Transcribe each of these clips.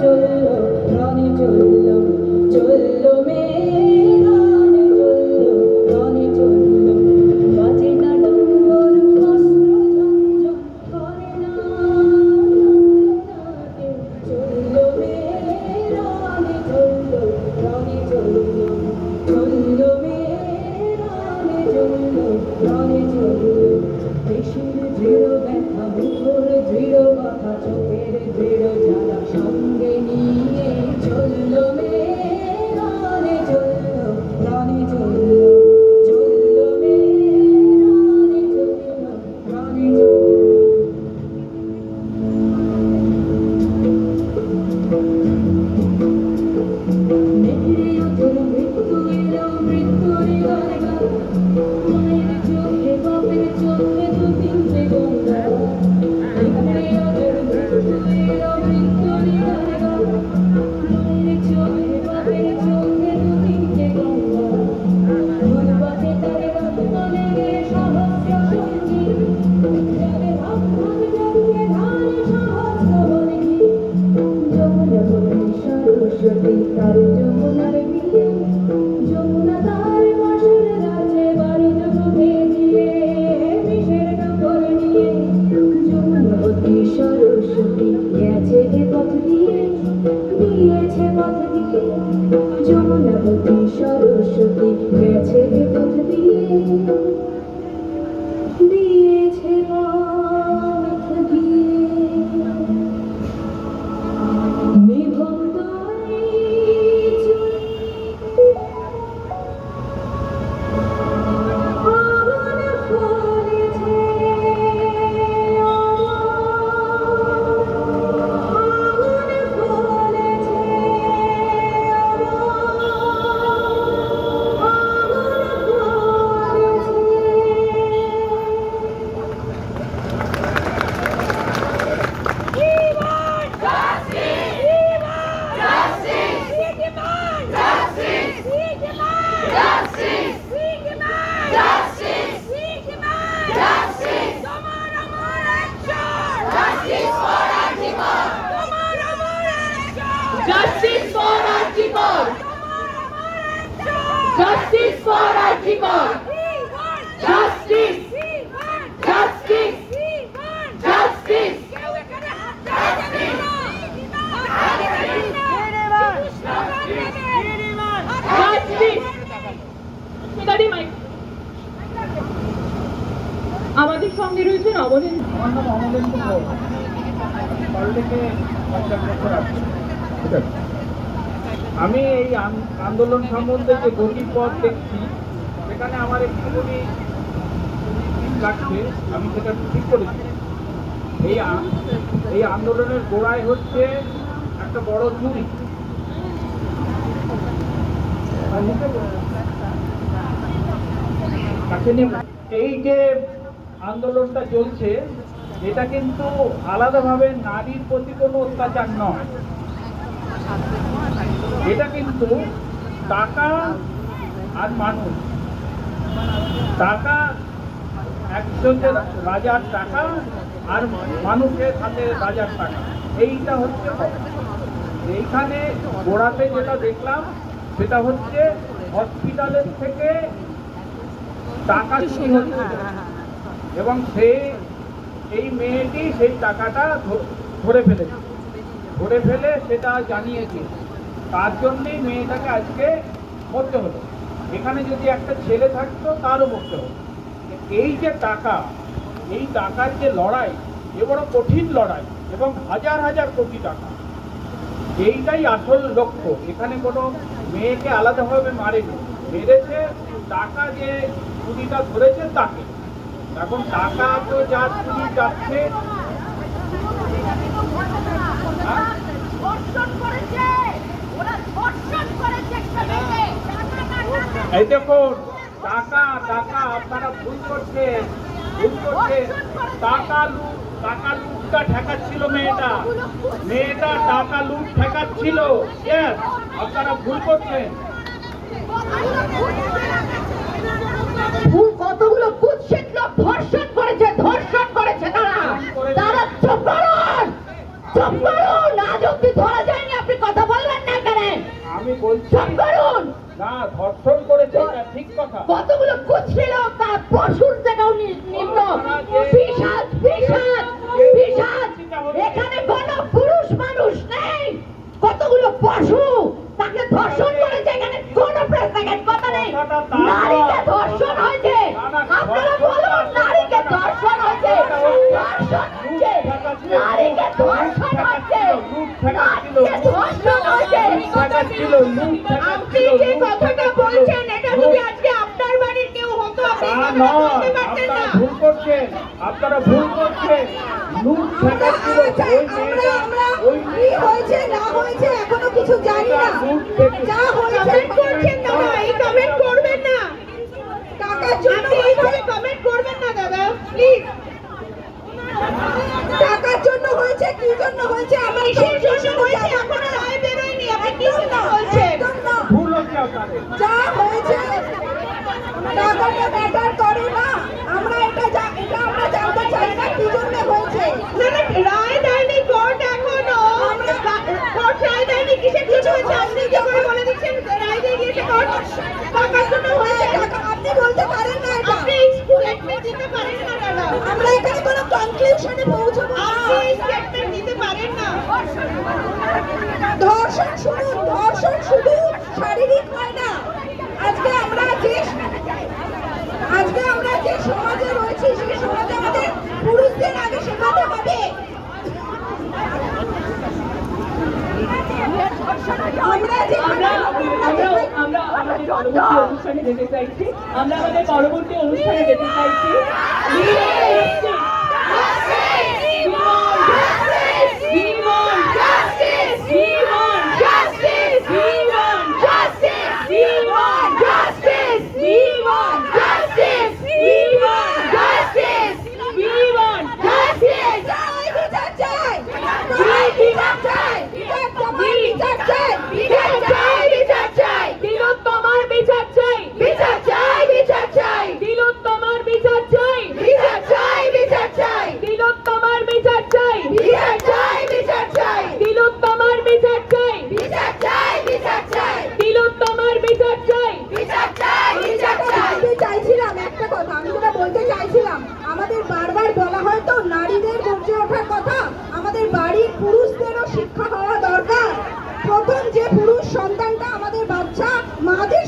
চললো রণে চললো চললো মেয়েরা রণে চললো বাজে না ডম্বর অস্ত্র ঝনঝন করে না চললো মেয়েরা চললো রণে চললো চললো মেয়েরা চললো রণে চললো দেশের দৃঢ় ব্যথা মুখর দৃঢ় কথা চোখের দৃঢ় জ্বালা সঙ্গে নিয়ে চললো মেয়েরা চললো রণে চললো চললো মেয়েরা চললো রণে চললো নেড়ে ওঠো মৃত্যু এলো মৃত্যুর গানে গান মায়ের চোখে বাপের চোখে দু তিনটে গঙ্গা নেড়ে ওঠো মৃত্যু এলো মৃত্যুর গানে গান মায়ের চোখে বাপের চোখে দু তিনটে গঙ্গা দুর্বাতে তারে রত্নে গে সহস্র সঙ্গী যাদের হাত হাত জড়িয়ে ধারে সহস্র বর্গী যমুনা বনে সরস্বতী তার যমুনার বিয়ে যমুনা তার বাসর রাজে বারুদ মুখে দিয়ে বিষের কাপড় নিয়ে যমুনাবতী সরস্বতী গেছে এ পথ দিয়ে দিয়েছে পথ দিয়ে যমুনাবতী সরস্বতী গেছে এ পথ দিয়ে দিয়েছে পথ দিয়ে নিভক্ত আগুন ফলেছে আগুন ফলেছে আগুন Justice for Archibald! Justice for Archibald! Justice! Justice! Justice! আমাদের সঙ্গে রয়েছেন অমলেন। আমার নাম অমলেন্দু ঘোষ, বাড়ি থেকে 50 বছর আছে। ঠিক আছে, আমি এই আন্দোলন সম্বন্ধে যে গতিপথ দেখছি সেখানে আমার একটুখানি ঠিক লাগছে, আমি সেটা ঠিক করেছি। এই আন্দোলনের গোড়ায় হচ্ছে একটা বড় চুরি। এই যে আন্দোলনটা চলছে এটা কিন্তু আলাদাভাবে নারীর প্রতি কোনো অত্যাচার নয়, এটা কিন্তু টাকা আর মানুষ, টাকা একজনের রাজার টাকা আর মানুষের হাতে রাজার টাকা, এইটা হচ্ছে কথা। এইখানে গোড়াতে যেটা দেখলাম সেটা হচ্ছে হসপিটালের থেকে টাকা চুরি হচ্ছে এবং এই মেয়েটি সেই টাকাটা ধরে ফেলে সেটা জানিয়েছে, তার জন্যেই মেয়েটাকে আজকে মরতে হলো। এখানে যদি একটা ছেলে থাকতো তারও মরতে হতো। এই যে টাকা, এই টাকার যে লড়াই, এ বড় কঠিন লড়াই এবং হাজার হাজার কোটি টাকা, এইটাই আসল লক্ষ্য। এখানে কোনো মেয়েকে আলাদাভাবে মারেনি, মেরেছে টাকা যে চুরিটা ধরেছে তাকে। এখন টাকা তো যা চুরি যাচ্ছে, এই দেখুন টাকা টাকা আপনারা ভুল করছেন। টাকা লুটটা ঠেকাচ্ছিল মেয়েটা টাকা লুট ঠেকাচ্ছিল। আপনারা ভুল করছেন। কতগুলো কুৎসিত লোক ধর্ষণ করেছে তারা চুপ করুন, আজ অব্দি ধরা যায়নি আমি বলছি চুপ করুন। না, ধর্ষণ করেছে এটা ঠিক কথা। কতগুলো কুৎসি লোক তার পশুর থেকেও নিম্ন। পিশাচ পিশাচ পিশাচ, এখানে কোনো পুরুষ মানুষ নেই, কতগুলো পশু তাকে ধর্ষণ করেছে, এখানে কোনো প্রশ্নের কথা নেই। নারীকে ধর্ষণ হয়েছে, আপনারা বলুন নারীকে ধর্ষণ হয়েছে, ধর্ষণ হয়েছে, নারীকে ধর্ষণ হয়েছে, নারীকে ধর্ষণ হয়েছে। আপনি যে কথাটা বলছেন এটা যদি আজকে আপনার বাড়ির কেউ হতো আপনি না, কথাটা নয়, বলতে পারতেন আপনারা না। ভুল করছেন, আপনারা ভুল করছেন। লুট ঠেকাচ্ছিল ওই মেয়েটা, ওই কি হয়েছে না হয়েছে এখনো কিছু জানি না। যা হয়েছে কমেন্ট করছেন দাদা, এই কমেন্ট করবেন না, টাকার জন্য আপনি হয়েছে, এইভাবে কমেন্ট করবেন না দাদা প্লিজ। টাকার জন্য হয়েছে, কি জন্য হয়েছে আমার কিসের জন্য হয়েছে এখনো রায় বেরোয়নি, আপনি কি জন্য বলছেন? একদম না। ভুল হচ্ছে আপনাদের। যা হয়েছে টাকাটা ম্যাটার করে না। আমরা এটা আমরা জানতে চাই না কি জন্য হয়েছে। না না, রায় দেয়নি কোর্ট এখনো, কোর্ট রায় দেয়নি কিসের জন্য হয়েছে আপনি কি করে বলে দিচ্ছেন রায় দিয়ে দিয়েছে কোর্ট? টাকার জন্য হয়েছে, আপনি বলতে পারেন না এটা। আপনি স্টেটমেন্ট দিতে পারেন না দাদা, আমরা এখানে কোনো কনক্লুশনে পৌঁছবো না। আপনি স্টেটমেন্ট দিতে পারেন না। ধর্ষণ শুধু শারীরিক হয় না। আজকে আমরা যে সমাজে রয়েছি সেই সমাজে আমাদের পুরুষদের আগে শেখাতে হবে। আমরা যে আমরা আমাদের পরবর্তী অনুষ্ঠানে যেতে চাইছি। আমরা আমাদের পরবর্তী অনুষ্ঠানে যেতে চাইছি। তিলোত্তমার বিচার চাই, বিচার চাই, বিচার চাই। তিলোত্তমার বিচার চাই, বিচার চাই, বিচার চাই। তিলোত্তমার বিচার চাই, বিচার চাই, বিচার চাই। তিলোত্তমার বিচার চাই, বিচার চাই, বিচার চাই। তিলোত্তমার বিচার চাই, বিচার চাই, বিচার চাই। বলতে চাইছিলাম একটা কথা, আমি যেটা বলতে চাইছিলাম, আমাদের বারবার বলা হয় তো নারীদের গর্জে ওঠার কথা, আমাদের বাড়ির পুরুষদেরও শিক্ষা হওয়া দরকার। প্রথম যে পুরুষ সন্তানটা আমাদের বাচ্চা মাদের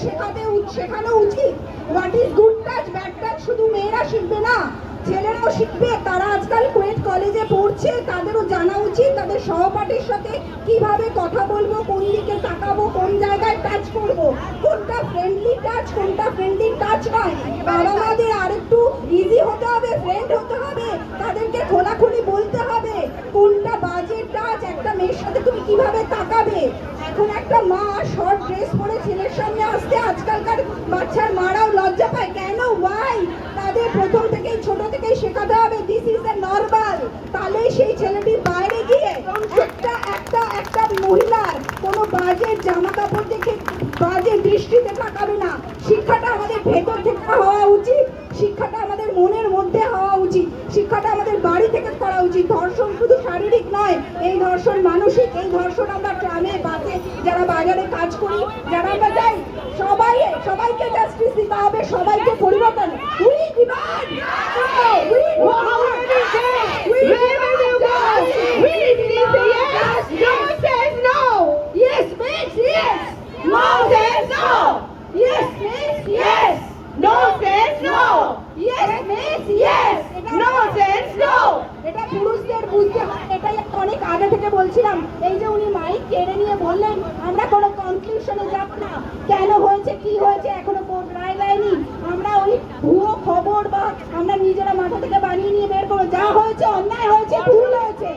শেখানো উচিত। What is good touch bad touch শুধু মেয়েরা শিখবে না, ছেলেরাও শিখবে। তারা আজকাল কুয়েট কলেজে পড়ছে, তাদেরও জানা উচিত তাদের সহপাঠীর সাথে কিভাবে কথা বলবো, কোন দিকে তাকাবো, কোন জায়গায় টাচ করবো, কোনটা ফ্রেন্ডলি টাচ, কোনটা ফ্রেন্ডলি টাচ নয়। বাবা মাদের আরেকটু ইজি হতে হবে, ফ্রেন্ড হতে হবে, তাদেরকে খোলাখুলি বলতে হবে কোনটা বাজে টাচ, একটা মেয়ের সাথে তুমি কিভাবে তাকাবে। এখন একটা মা শর্ট ড্রেস পরে ছেলের সামনে আসতে আজকালকার বাচ্চার মারাও লজ্জা পায়। কেন? ওয়াই? তাদের প্রথম থেকেই ছোট থেকেই শেখাতে হবে দিস ইজ দ্য নরমাল। তাহলে সেই ছেলেটি বাইরে গিয়ে একটা মহিলার কোনো বাজে জামা কাপড় দেখে বাজে দৃষ্টিতে তাকাবে না। শিক্ষাটা আমাদের ভেতর থেকে হওয়া উচিত, শিক্ষাটা আমাদের মনের মধ্যে হওয়া উচিত, শিক্ষাটা আমাদের বাড়ি থেকে করা উচিত। ধর্ষণ শুধু শারীরিক নয়, এই ধর্ষণ মানসিক। এই ধর্ষণ আমরা ট্রামে বাসে যারা বাজারে কাজ করি, যারা আমরা যাই, সবাইকে জাস্টিস দিতে হবে, সবাইকে পরিবর্তন। We demand! We want! We demand! We need yes, no says no. Yes means yes! No says no. Yes means yes! No says no. Yes means yes! No says no. এটা পুরুষদের বুঝতে হয়। এটাই অনেক আগে থেকে বলছিলাম। এই যে উনি মাইক কেড়ে নিয়ে বললেন আমরা কোনো কনক্লুশনে যাব না, কেন হয়েছে কি হয়েছে এখনো কোর্ট রায় দেয়নি, আমরা ওই ভুয়ো খবর বা আমরা নিজেরা মাথা থেকে বানিয়ে নিয়ে বের করবো। যা হয়েছে অন্যায় হয়েছে, ভুল হয়েছে।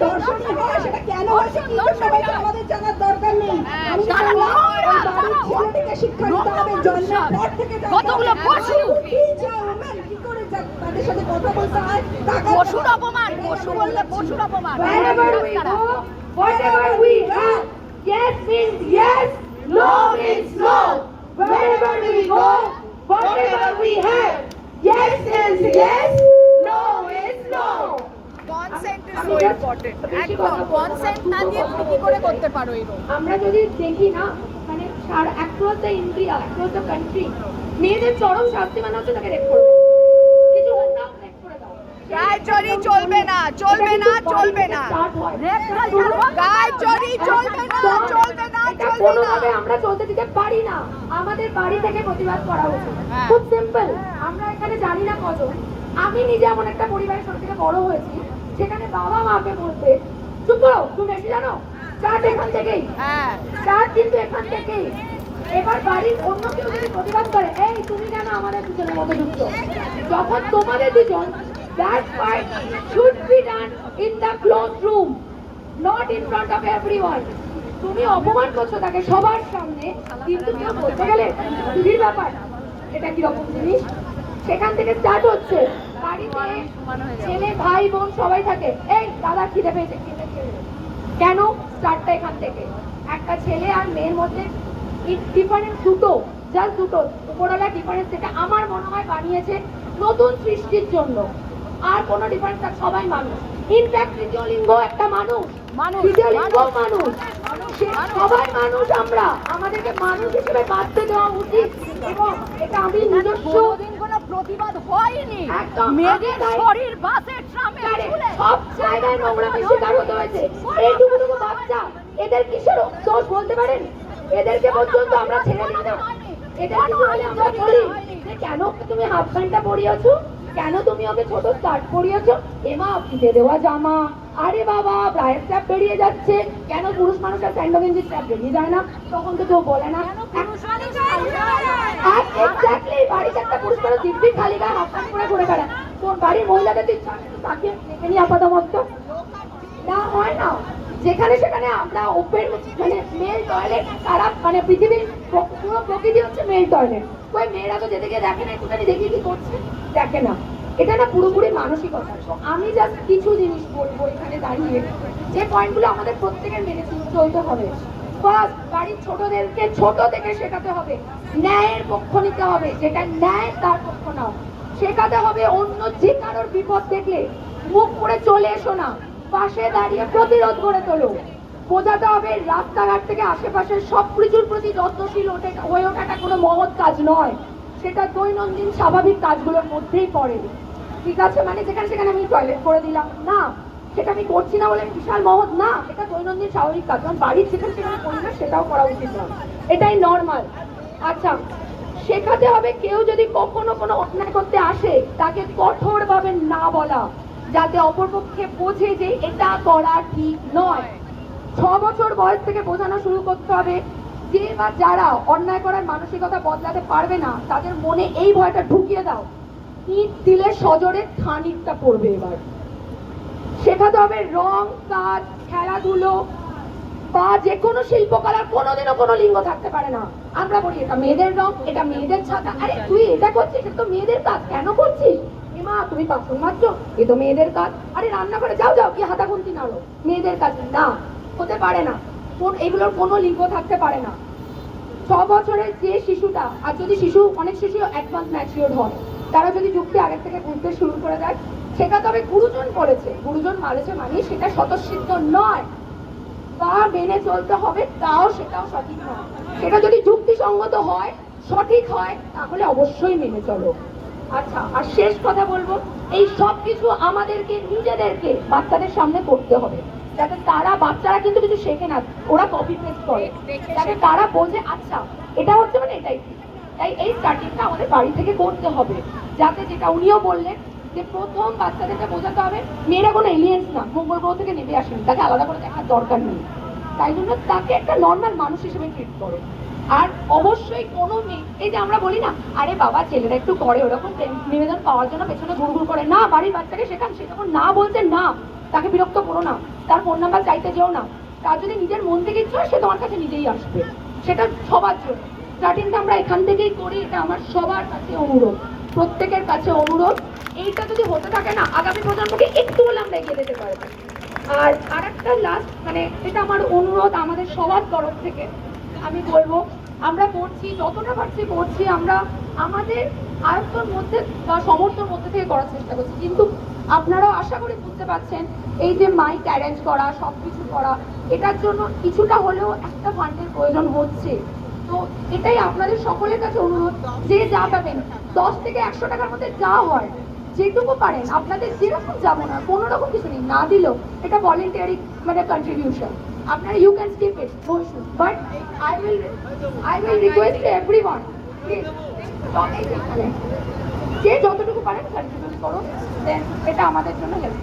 ধর্ষণই হয়, সেটা কেন হয়েছে কি জন্য হয়েছে আমাদের জানার দরকার নেই। আমি বললাম ওই বাড়ির ছেলেটিকে শিক্ষা দিতে হবে জন্মের পর থেকে। কতগুলো পশু! কি চায় ওমেন, কি করে তাদের সাথে কথা basta hai পশুর অপমান, পশু বললে পশুর অপমান। wherever we go, whatever we have, yes means yes, no means no. Wherever we go, whatever we have, yes is yes, no is no. Consent আমি just বেশি কথা বলবো না, কনসেন্ট না দুটো দিয়ে কথা তুমি কি করে বলতে করতে পারো এরকম? আমরা যদি দেখি না মানে across the India across the country মেয়েদের চরম শাস্তি মানে হচ্ছে তাকে রেপ করে দাও, কিছু হোক না রেপ করে দাও। গায়ে চড়ি চলবে না, চলবে না, চলবে না। গায়ে চড়ি চলবে না, চলবে না, এটা চলবে না। কোনোভাবে আমরা চলতে দিতে পারি না, আমাদের বাড়ি থেকে প্রতিবাদ করা উচিত। হ্যাঁ। খুব সিম্পল, আমরা এখানে জানি না কজন, আমি নিজে এমন একটা পরিবারের ছোট থেকে বড় হয়েছি সেখানে বাবা মাকে বলতে চুপ করো তুমি বেশি জানো, স্টার্ট এখান থেকেই, হ্যাঁ, স্টার্ট কিন্তু এখান থেকেই। এবার বাড়ির অন্য কেউ যদি প্রতিবাদ করে এই তুমি কেন আমাদের দুজনের মধ্যে ঢুকছো, যখন তোমাদের দুজন that fight should be done in the closed room, not in front of everyone. তুমি অপমান করছো তাকে সবার সামনে, কিন্তু কেউ বলতে গেলে দিদির ব্যাপার, এটা কিরকম জিনিস? সেখান থেকে স্টার্ট হচ্ছে। বাড়িতে ছেলে ভাই বোন সবাই থাকে, এই দাদা খিদে পেয়েছে খেতে খেয়ে নে। কেন? স্টার্টটা এখান থেকে। একটা ছেলে আর মেয়ের মধ্যে ডিফারেন্স দুটো, জাস্ট দুটো, উপরওয়ালা ডিফারেন্স যেটা আমার মনে হয় বানিয়েছে নতুন সৃষ্টির জন্য। আর কোনো ডিফারেন্স না, সবাই মানুষ। ইনফ্যাক্ট তৃতীয় লিঙ্গ একটা মানুষ, মানুষ, তৃতীয় লিঙ্গ মানুষ। মানুষ, সবাই মানুষ। আমরা আমাদেরকে মানুষ হিসেবে বাঁচতে দেওয়া উচিত, এবং এটা আমি নিজস্ব কোনোদিন কোনো প্রতিবাদ হয়নি। একদম মেয়েদের আগে শরীর বাসের ট্রামে ঝুলে সব জায়গায় নোংরামি শিকার হতে হয়েছে। এইটুকু বাচ্চা, এদের কিসের দোষ বলতে পারেন? এদেরকে পর্যন্ত আমরা ছেড়ে দিই না। এদের কিছু হলে আমরা বলি যে কেন তুমি হাফ প্যান্টটা পরিয়েছো, কেন তুমি ওকে ছোট স্কার্ট পরিয়েছো, এমা ফিতে দেওয়া জামা, আরে বাবা ব্রায়ের স্ট্র্যাপ বেরিয়ে যাচ্ছে, কেন পুরুষ মানুষের স্যান্ডো গেঞ্জি স্ট্র্যাপ বেরিয়ে যায় না, তখন তো কেউ বলে না। এক্স্যাক্টলি, বাড়িতে একটা পুরুষ মানুষ দিব্যি খালি গায়ে হাফ প্যান্ট পরে ঘুরে বেড়ায়, কোন বাড়ির মহিলাদের ইচ্ছা তাকে দেখে নি আপাতত না হয় না। যেখানে সেখানে আমরা ওপেন মানে মেল টয়লেট সারা মানে পৃথিবীর পুরো প্রকৃতি হচ্ছে মেল টয়লেট, ওই মেয়েরা তো যেদিকে দেখে না একটুখানি দেখি কি করছে, দেখে না। এটা না পুরোপুরি মানসিকতা। তো আমি জাস্ট কিছু জিনিস বলবো এখানে দাঁড়িয়ে, যে পয়েন্টগুলো আমাদের প্রত্যেকের মেনে চলতে হবে। ফার্স্ট, বাড়ির ছোটদেরকে ছোট থেকে শেখাতে হবে, ন্যায়ের পক্ষ নিতে হবে, যেটা ন্যায় তার পক্ষ নাও। শেখাতে হবে অন্য যে কারোর বিপদ দেখলে মুখ করে চলে এসো না, পাশে দাঁড়িয়ে প্রতিরোধ করে তোলো। বোঝাতে হবে রাস্তাঘাট থেকে আশেপাশের সব কিছুর প্রতি যত্নশীল হয়ে ওঠাটা কোনো মহৎ কাজ নয়, সেটা দৈনন্দিন স্বাভাবিক কাজগুলোর মধ্যেই পড়ে। ঠিক আছে, মানে যেখানে সেখানে আমি টয়লেট করে দিলাম না, সেটা আমি করছি না বলে বিশাল মহৎ না, এটা দৈনন্দিন স্বাভাবিক কাজ। কারণ বাড়ির যেখানে সেখানে করি না সেটাও করা উচিত নয়, এটাই নর্মাল। আচ্ছা, শেখাতে হবে কেউ যদি কখনো কোনো অন্যায় করতে আসে তাকে কঠোরভাবে না বলা, যাতে অপরপক্ষে বোঝে যে এটা করা ঠিক নয়। 6 বছর বয়স থেকে বোঝানো শুরু করতে হবে যে বা যারা অন্যায় করার মানসিকতা বদলাতে পারবে না তাদের মনে এই ভয়টা ঢুকিয়ে দাও, ইট দিলে সজোরে খানিকটা পড়বে। এবার শেখাতে হবে রং, কাজ, খেলাধুলো বা যে কোনো শিল্পকলার কোনোদিনও কোনো লিঙ্গ থাকতে পারে না। আমরা বলি এটা মেয়েদের রং, এটা মেয়েদের ছাতা, আরে তুই এটা করছিস এটা তো মেয়েদের কাজ, কেন করছিস? মা তুমি বাসন মাজছো, এ তো মেয়েদের কাজ। আরে রান্না করে যাও যাও, কি হাতা খুন্তি নাড়ো, মেয়েদের কাজ না, হতে পারে না। এগুলোর কোনো লিঙ্গ থাকতে পারে না। 6 বছরের যে শিশুটা, আর যদি অনেক শিশু অ্যাডভান্স ম্যাচিওর হয়, তারা যদি যুক্তি আগের থেকে বুঝতে শুরু করে দেয়, সেটা তবে গুরুজন বলেছে, গুরুজন মানেছে মানে সেটা স্বতঃসিদ্ধ নয় বা মেনে চলতে হবে, সেটাও সঠিক নয়। সেটা যদি যুক্তিসঙ্গত হয়, সঠিক হয়, তাহলে অবশ্যই মেনে চলো। আচ্ছা, আর শেষ কথা বলবো, এই সব কিছু আমাদেরকে নিজেদেরকে বাচ্চাদের সামনে করতে হবে, যাতে বাচ্চারা কিন্তু কিছু শেখে না, ওরা কপি পেস্ট করে, যাতে তারা বোঝে আচ্ছা এটা হচ্ছে মানে এটাই ঠিক। তাই এই স্টার্টিংটা আমাদের বাড়ি থেকে করতে হবে, যাতে যেটা উনিও বললেন যে প্রথম বাচ্চাদেরকে বোঝাতে হবে মেয়েরা কোনো এলিয়েন্স না, মঙ্গল গ্রহ থেকে নেমে আসেনি, তাকে আলাদা করে দেখার দরকার নেই। তাই জন্য তাকে একটা নর্মাল মানুষ হিসেবে ট্রিট করো। আর অবশ্যই কোনো মেয়ে, এই যে আমরা বলি না আরে বাবা ছেলেরা একটু করে ওরকম নিবেদন পাওয়ার জন্য পেছনে ঘুরঘুর করে, না, বাড়ির বাচ্চাকে শেখান, সে যখন না বলতে না, তাকে বিরক্ত করো না, তার ফোন নাম্বার চাইতে যেও না। তার যদি নিজের মন থেকে ইচ্ছে হয় সে তোমার কাছে নিজেই আসবে, সেটা সবার জন্য। স্টার্টিংটা আমরা এখান থেকেই করি, এটা আমার সবার কাছে অনুরোধ, প্রত্যেকের কাছে অনুরোধ। এইটা যদি হতে থাকে না, আগামী প্রজন্মকে একটু হলে আমরা এগিয়ে যেতে পারবো। আর আরেকটা লাস্ট, মানে এটা আমার অনুরোধ আমাদের সবার তরফ থেকে, আমি বলবো আমরা করছি যতটা পারছি করছি, আমরা আমাদের আয়ত্তর মধ্যে বা সমর্থর মধ্যে থেকে করার চেষ্টা করছি, কিন্তু আপনারাও আশা করি বুঝতে পারছেন এই যে মাইক অ্যারেঞ্জ করা সব কিছু করা এটার জন্য কিছুটা হলেও একটা ফান্ডের প্রয়োজন হচ্ছে। তো এটাই আপনাদের সকলের কাছে অনুরোধ, যে যা পাবেন 10 থেকে 100 টাকার মধ্যে যা হয় যেটুকু পারেন, আপনাদের যেরকম যাবো না, কোনো রকম কিছু নেই, না দিলেও এটা ভলেন্টিয়ারি মানে কন্ট্রিবিউশন, আপনারা you can skip it, no issue, but I will request everyone please যে যতটুকু পারেন কন্ট্রিবিউট করুন, দেন এটা আমাদের জন্য হেল্প।